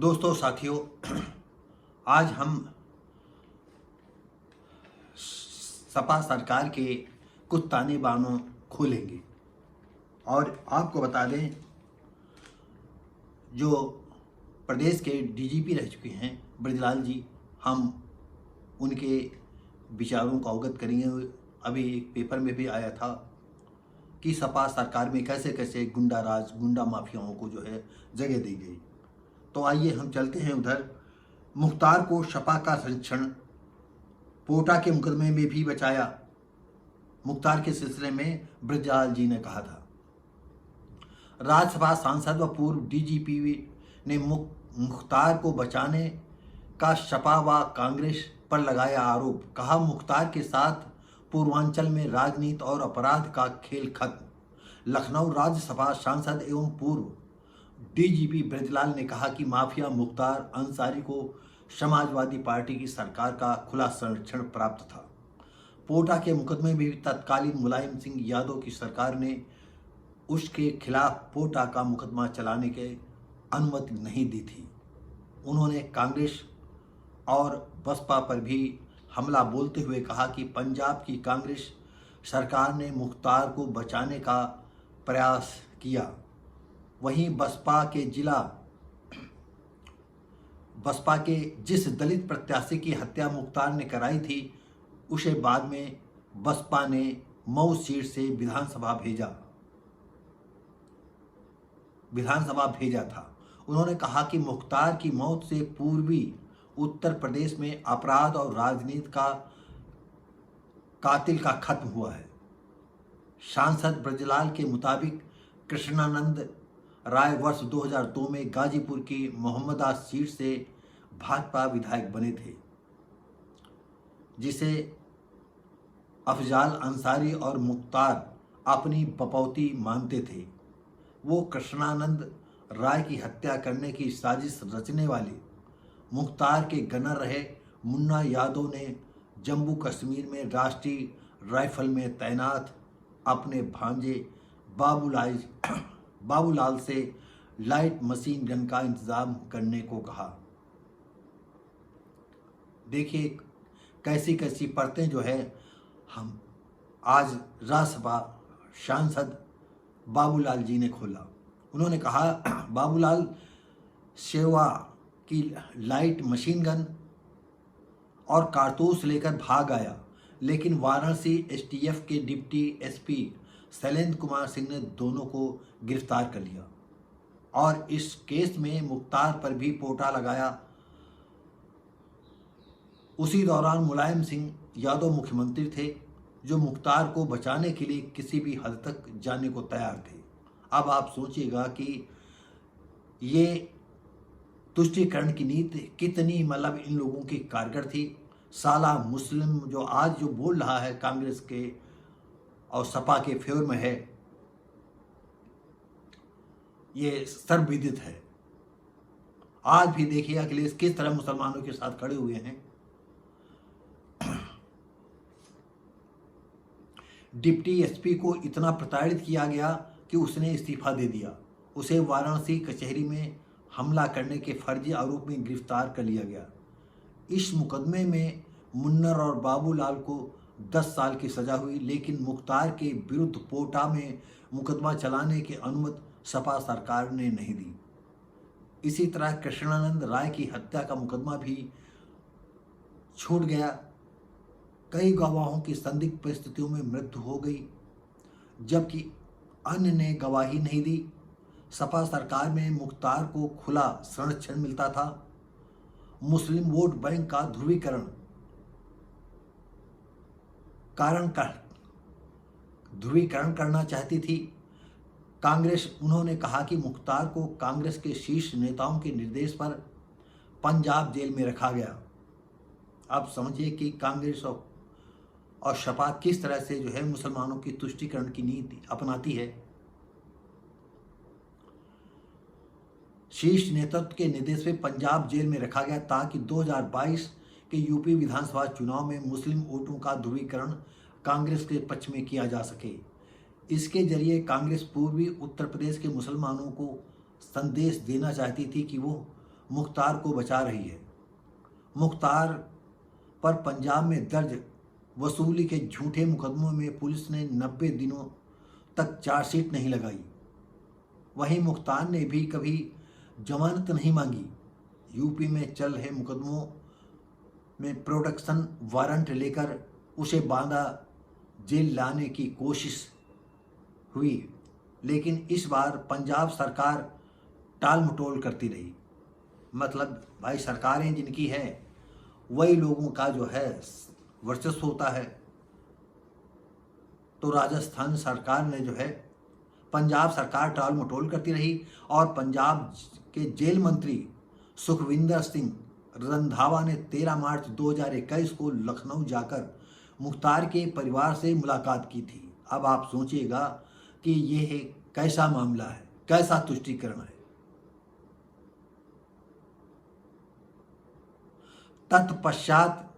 दोस्तों साथियों, आज हम सपा सरकार के कुछ ताने बाने खोलेंगे और आपको बता दें, जो प्रदेश के डीजीपी रह चुके हैं ब्रजलाल जी, हम उनके विचारों को अवगत करेंगे। अभी एक पेपर में भी आया था कि सपा सरकार में कैसे कैसे गुंडा राज, गुंडा माफियाओं को जो है जगह दी गई। तो आइए हम चलते हैं उधर। मुख्तार को सपा का संरक्षण पोटा के मुकदमे में भी बचाया। मुख्तार के सिलसिले में ब्रजलाल जी ने कहा था। राज्यसभा सांसद व पूर्व डीजीपी ने मुख्तार को बचाने का सपा व कांग्रेस पर लगाया आरोप। कहा, मुख्तार के साथ पूर्वांचल में राजनीति और अपराध का खेल खत्म। लखनऊ राज्यसभा सांसद एवं पूर्व डीजीपी ब्रजलाल ने कहा कि माफिया मुख्तार अंसारी को समाजवादी पार्टी की सरकार का खुला संरक्षण प्राप्त था। पोटा के मुकदमे में भी तत्कालीन मुलायम सिंह यादव की सरकार ने उसके खिलाफ पोटा का मुकदमा चलाने की अनुमति नहीं दी थी। उन्होंने कांग्रेस और बसपा पर भी हमला बोलते हुए कहा कि पंजाब की कांग्रेस सरकार ने मुख्तार को बचाने का प्रयास किया, वहीं बसपा के जिस दलित प्रत्याशी की हत्या मुख्तार ने कराई थी, उसे बाद में बसपा ने मऊ सीट से विधानसभा भेजा था। उन्होंने कहा कि मुख्तार की मौत से पूर्वी उत्तर प्रदेश में अपराध और राजनीति का कातिल का खत्म हुआ है। सांसद ब्रजलाल के मुताबिक कृष्णानंद राय वर्ष 2002 में गाजीपुर की मोहम्मदा सीट से भाजपा विधायक बने थे, जिसे अफजाल अंसारी और मुख्तार अपनी बपौती मानते थे। वो कृष्णानंद राय की हत्या करने की साजिश रचने वाले मुख्तार के गनर रहे मुन्ना यादव ने जम्मू कश्मीर में राष्ट्रीय राइफल में तैनात अपने भांजे बाबूलाल से लाइट मशीन गन का इंतजाम करने को कहा। देखिए कैसी कैसी परतें जो है हम आज राज्यसभा सांसद बाबूलाल जी ने खोला। उन्होंने कहा, बाबूलाल सेवा की लाइट मशीन गन और कारतूस लेकर भाग आया, लेकिन वाराणसी एसटीएफ के डिप्टी एसपी शैलेंद्र कुमार सिंह ने दोनों को गिरफ्तार कर लिया और इस केस में मुख्तार पर भी पोटा लगाया। उसी दौरान मुलायम सिंह यादव मुख्यमंत्री थे, जो मुख्तार को बचाने के लिए किसी भी हद तक जाने को तैयार थे। अब आप सोचिएगा कि ये तुष्टीकरण की नीति कितनी इन लोगों की कारगर थी। साला मुस्लिम जो आज जो बोल रहा है कांग्रेस के और सपा के फेवर में है, ये सर्वविदित है। आज भी देखिए अखिलेश किस तरह मुसलमानों के साथ खड़े हुए हैं। डिप्टी एसपी को इतना प्रताड़ित किया गया कि उसने इस्तीफा दे दिया। उसे वाराणसी कचहरी में हमला करने के फर्जी आरोप में गिरफ्तार कर लिया गया। इस मुकदमे में मुन्नर और बाबूलाल को 10 साल की सजा हुई, लेकिन मुख्तार के विरुद्ध पोटा में मुकदमा चलाने की अनुमति सपा सरकार ने नहीं दी। इसी तरह कृष्णानंद राय की हत्या का मुकदमा भी छूट गया। कई गवाहों की संदिग्ध परिस्थितियों में मृत्यु हो गई, जबकि अन्य ने गवाही नहीं दी। सपा सरकार में मुख्तार को खुला संरक्षण मिलता था। मुस्लिम वोट बैंक का ध्रुवीकरण करना चाहती थी कांग्रेस। उन्होंने कहा कि मुख्तार को कांग्रेस के शीर्ष नेताओं के निर्देश पर पंजाब जेल में रखा गया। अब समझिए कि कांग्रेस और सपा किस तरह से जो है मुसलमानों की तुष्टीकरण की नीति अपनाती है। शीर्ष नेतृत्व के निर्देश में पंजाब जेल में रखा गया ताकि 2022 के यूपी विधानसभा चुनाव में मुस्लिम वोटों का ध्रुवीकरण कांग्रेस के पक्ष में किया जा सके। इसके जरिए कांग्रेस पूर्वी उत्तर प्रदेश के मुसलमानों को संदेश देना चाहती थी कि वो मुख्तार को बचा रही है। मुख्तार पर पंजाब में दर्ज वसूली के झूठे मुकदमों में पुलिस ने 90 दिनों तक चार्जशीट नहीं लगाई। वहीं मुख्तार ने भी कभी जमानत नहीं मांगी। यूपी में चल रहे मुकदमों में प्रोडक्शन वारंट लेकर उसे बांदा जेल लाने की कोशिश हुई, लेकिन इस बार पंजाब सरकार टाल मटोल करती रही। मतलब भाई सरकारें जिनकी है वही लोगों का जो है वर्चस्व होता है। तो राजस्थान सरकार ने जो है पंजाब सरकार टाल मटोल करती रही और पंजाब के जेल मंत्री सुखविंदर सिंह रंधावा ने 13 मार्च 2021 को लखनऊ जाकर मुख्तार के परिवार से मुलाकात की थी। अब आप सोचिएगा कि यह कैसा मामला है, कैसा तुष्टीकरण है। तत्पश्चात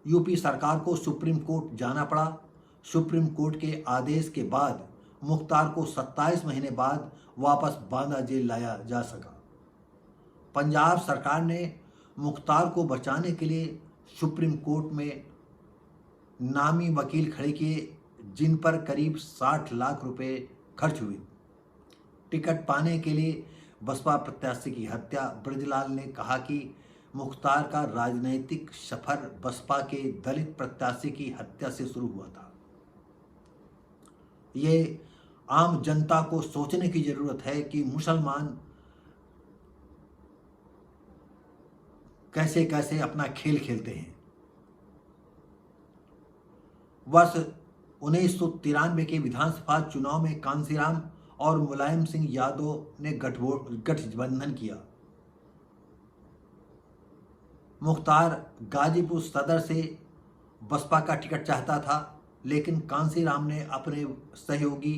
यूपी सरकार को सुप्रीम कोर्ट जाना पड़ा। सुप्रीम कोर्ट के आदेश के बाद मुख्तार को 27 महीने बाद वापस बांदा जेल लाया जा सका। पंजाब सरकार ने मुख्तार को बचाने के लिए सुप्रीम कोर्ट में नामी वकील खड़े किए, जिन पर करीब 60 लाख रुपए खर्च हुए। टिकट पाने के लिए बसपा प्रत्याशी की हत्या। ब्रजलाल ने कहा कि मुख्तार का राजनीतिक सफर बसपा के दलित प्रत्याशी की हत्या से शुरू हुआ था। ये आम जनता को सोचने की जरूरत है कि मुसलमान कैसे कैसे अपना खेल खेलते हैं। वर्ष 1993 के विधानसभा चुनाव में कांसीराम और मुलायम सिंह यादव ने गठबंधन किया। मुख्तार गाजीपुर सदर से बसपा का टिकट चाहता था, लेकिन कांसीराम ने अपने सहयोगी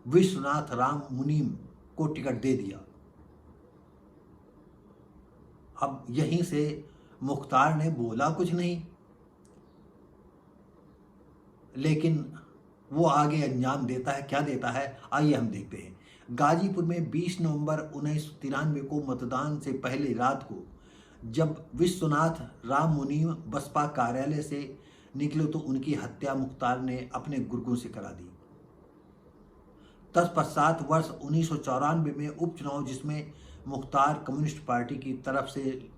विश्वनाथ राम मुनीम को टिकट दे दिया। अब यहीं से मुख्तार ने बोला कुछ नहीं, लेकिन वो आगे अंजाम देता है। क्या देता है आइए हम देखते हैं। गाजीपुर में 20 नवंबर 1993 को मतदान से पहले रात को जब विश्वनाथ राम मुनीम बसपा कार्यालय से निकले तो उनकी हत्या मुख्तार ने अपने गुर्गों से करा दी। तत्पश्चात वर्ष 1994 में उपचुनाव, जिसमें मुख्तार कम्युनिस्ट पार्टी की तरफ से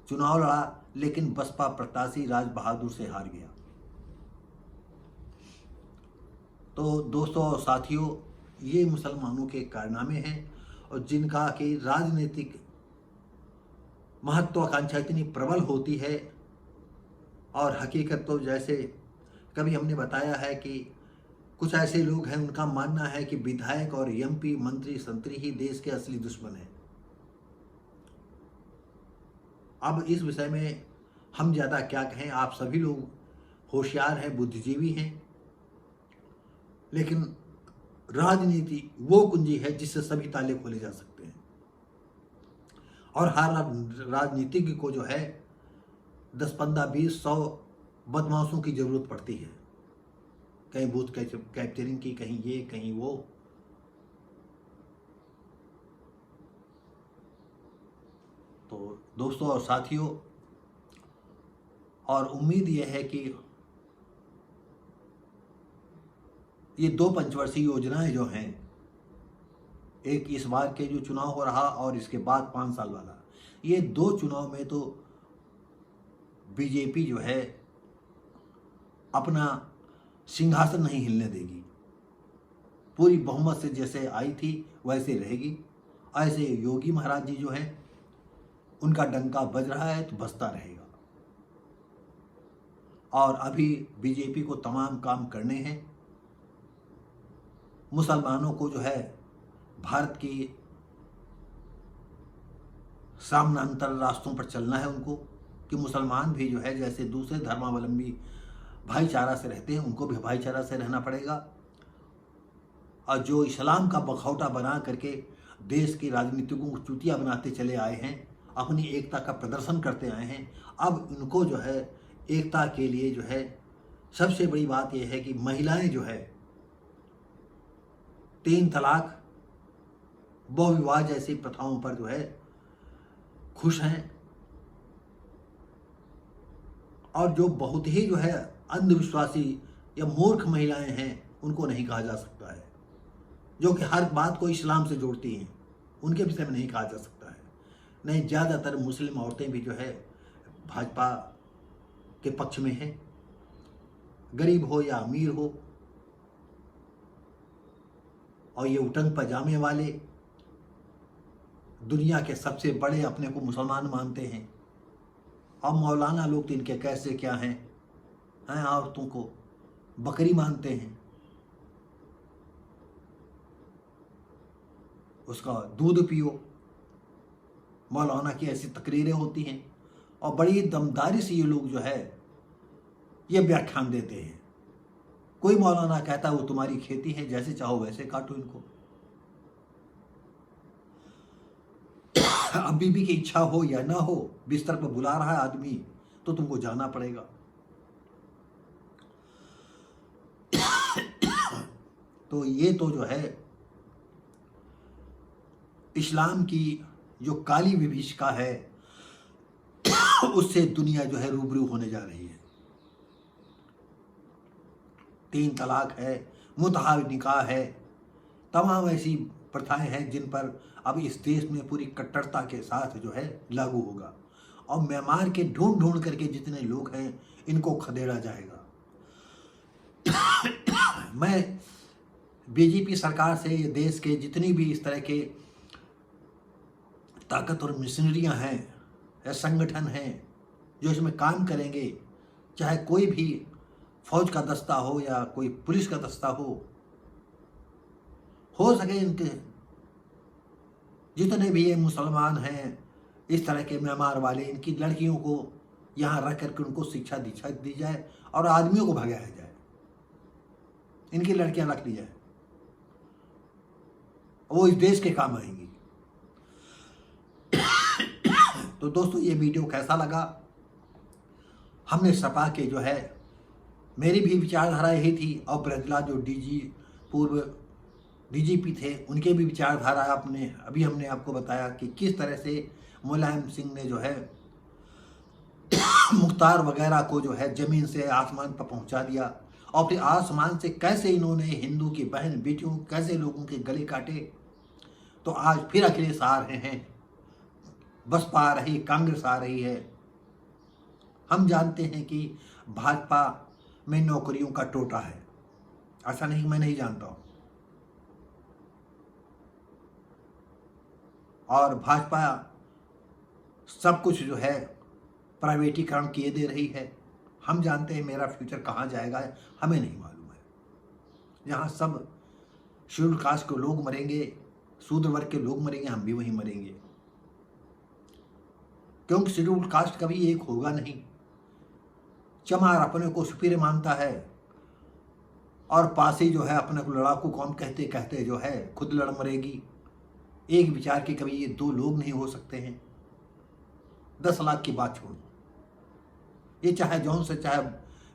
चुनाव लड़ा, लेकिन बसपा प्रत्याशी राज बहादुर से हार गया। तो दोस्तों और साथियों, ये मुसलमानों के कारनामे हैं और जिनका कि राजनीतिक महत्वाकांक्षा इतनी प्रबल होती है। और हकीकत तो जैसे कभी हमने बताया है कि कुछ ऐसे लोग हैं, उनका मानना है कि विधायक और एमपी मंत्री संतरी ही देश के असली दुश्मन हैं। अब इस विषय में हम ज़्यादा क्या कहें, आप सभी लोग होशियार हैं, बुद्धिजीवी हैं, लेकिन राजनीति वो कुंजी है जिससे सभी ताले खोले जा सकते हैं। और हर राजनीतिज्ञ को जो है 10, 15, 20, 100 बदमाशों की जरूरत पड़ती है। कहीं बूथ कैप्चरिंग की, कहीं ये कहीं वो। तो दोस्तों और साथियों, और उम्मीद यह है कि ये 2 पंचवर्षीय योजनाएं जो हैं, एक इस बार के जो चुनाव हो रहा और इसके बाद 5 साल वाला, ये 2 चुनाव में तो बीजेपी जो है अपना सिंहासन नहीं हिलने देगी। पूरी बहुमत से जैसे आई थी वैसे रहेगी। ऐसे योगी महाराज जी जो हैं, उनका डंका बज रहा है तो बजता रहेगा। और अभी बीजेपी को तमाम काम करने हैं। मुसलमानों को जो है भारत की सामनांतर रास्तों पर चलना है उनको, कि मुसलमान भी जो है जैसे दूसरे धर्मावलंबी भाईचारा से रहते हैं, उनको भी भाईचारा से रहना पड़ेगा। और जो इस्लाम का बखौटा बना करके देश के राजनीतिकों को चूतिया बनाते चले आए हैं, अपनी एकता का प्रदर्शन करते आए हैं, अब इनको जो है एकता के लिए जो है सबसे बड़ी बात यह है कि महिलाएं जो है 3 तलाक, बहुविवाह जैसी प्रथाओं पर जो है खुश हैं, और जो बहुत ही जो है अंधविश्वासी या मूर्ख महिलाएं हैं उनको नहीं कहा जा सकता है, जो कि हर बात को इस्लाम से जोड़ती हैं, उनके विषय में नहीं कहा जा सकता है। नहीं, ज़्यादातर मुस्लिम औरतें भी जो है भाजपा के पक्ष में हैं, गरीब हो या अमीर हो। और ये उटंग पजामे वाले दुनिया के सबसे बड़े अपने को मुसलमान मानते हैं, और मौलाना लोग तो इनके कैसे क्या हैं, औरतों को बकरी मानते हैं, उसका दूध पियो। मौलाना की ऐसी तकरीरें होती हैं, और बड़ी दमदारी से ये लोग जो है ये व्याख्यान देते हैं। कोई मौलाना कहता है वो तुम्हारी खेती है, जैसे चाहो वैसे काटो इनको। अब बीबी की इच्छा हो या ना हो, बिस्तर पर बुला रहा है आदमी तो तुमको जाना पड़ेगा। तो ये तो जो है इस्लाम की जो काली विभीषिका है उससे दुनिया जो है रूबरू होने जा रही है। 3 तलाक है, मुतहा निकाह है, तमाम ऐसी प्रथाएं हैं जिन पर अब इस देश में पूरी कट्टरता के साथ जो है लागू होगा, और म्यांमार के ढूंढ ढूंढ करके जितने लोग हैं इनको खदेड़ा जाएगा। मैं बीजेपी सरकार से ये देश के जितनी भी इस तरह के ताकतवर मिशनरियां हैं या संगठन हैं जो इसमें काम करेंगे, चाहे कोई भी फौज का दस्ता हो या कोई पुलिस का दस्ता हो सके इनके जितने भी ये मुसलमान हैं इस तरह के म्यांमार वाले, इनकी लड़कियों को यहाँ रख करके उनको शिक्षा दीक्षा दी जाए और आदमियों को भगाया जाए, इनकी लड़कियां रख ली जाए, वो इस देश के काम आएंगी। तो दोस्तों ये वीडियो कैसा लगा? हमने सपा के जो है, मेरी भी विचारधारा यही थी, और ब्रजलाल जो पूर्व डीजीपी थे उनके भी विचारधारा अभी हमने आपको बताया कि किस तरह से मुलायम सिंह ने जो है मुख्तार वगैरह को जो है ज़मीन से आसमान पर पहुंचा दिया, और फिर आसमान से कैसे इन्होंने हिंदू की बहन बेटियों कैसे लोगों के गले काटे। तो आज फिर अखिलेश आ रहे हैं, बसपा आ रही, कांग्रेस आ रही है। हम जानते हैं कि भाजपा में नौकरियों का टोटा है, ऐसा नहीं, मैं नहीं जानता हूं। और भाजपा सब कुछ जो है प्राइवेटीकरण किए दे रही है। हम जानते हैं मेरा फ्यूचर कहाँ जाएगा हमें नहीं मालूम है। जहाँ सब शेड्यूल कास्ट के लोग मरेंगे, शूद्र वर्ग के लोग मरेंगे, हम भी वहीं मरेंगे, क्योंकि शेड्यूल कास्ट कभी एक होगा नहीं। चमार अपने को सुपीरियर मानता है, और पासी जो है अपने को लड़ाकू कौन कहते कहते जो है खुद लड़ मरेगी। एक विचार के कभी ये 2 लोग नहीं हो सकते हैं। 10 लाख की बात छोड़ो, ये चाहे जौन से चाहे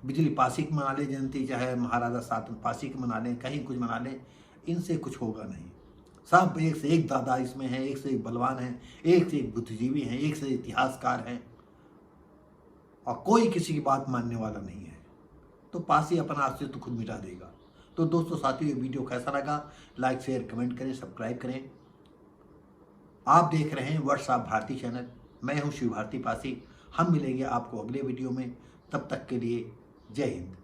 बिजली पासी की मना ले जयंती, चाहे महाराजा सातन पासी की मना लें, कहीं कुछ मना लें, इनसे कुछ होगा नहीं। सब एक से एक दादा इसमें है, एक से एक बलवान है, एक से एक बुद्धिजीवी हैं, एक से इतिहासकार हैं, और कोई किसी की बात मानने वाला नहीं है। तो पासी अपना अस्तित्व तो खुद मिटा देगा। तो दोस्तों साथियों, ये वीडियो कैसा लगा? लाइक शेयर कमेंट करें, सब्सक्राइब करें। आप देख रहे हैं व्हाट्सएप भारती चैनल, मैं हूं शिव भारती पासी। हम मिलेंगे आपको अगले वीडियो में, तब तक के लिए जय हिंद।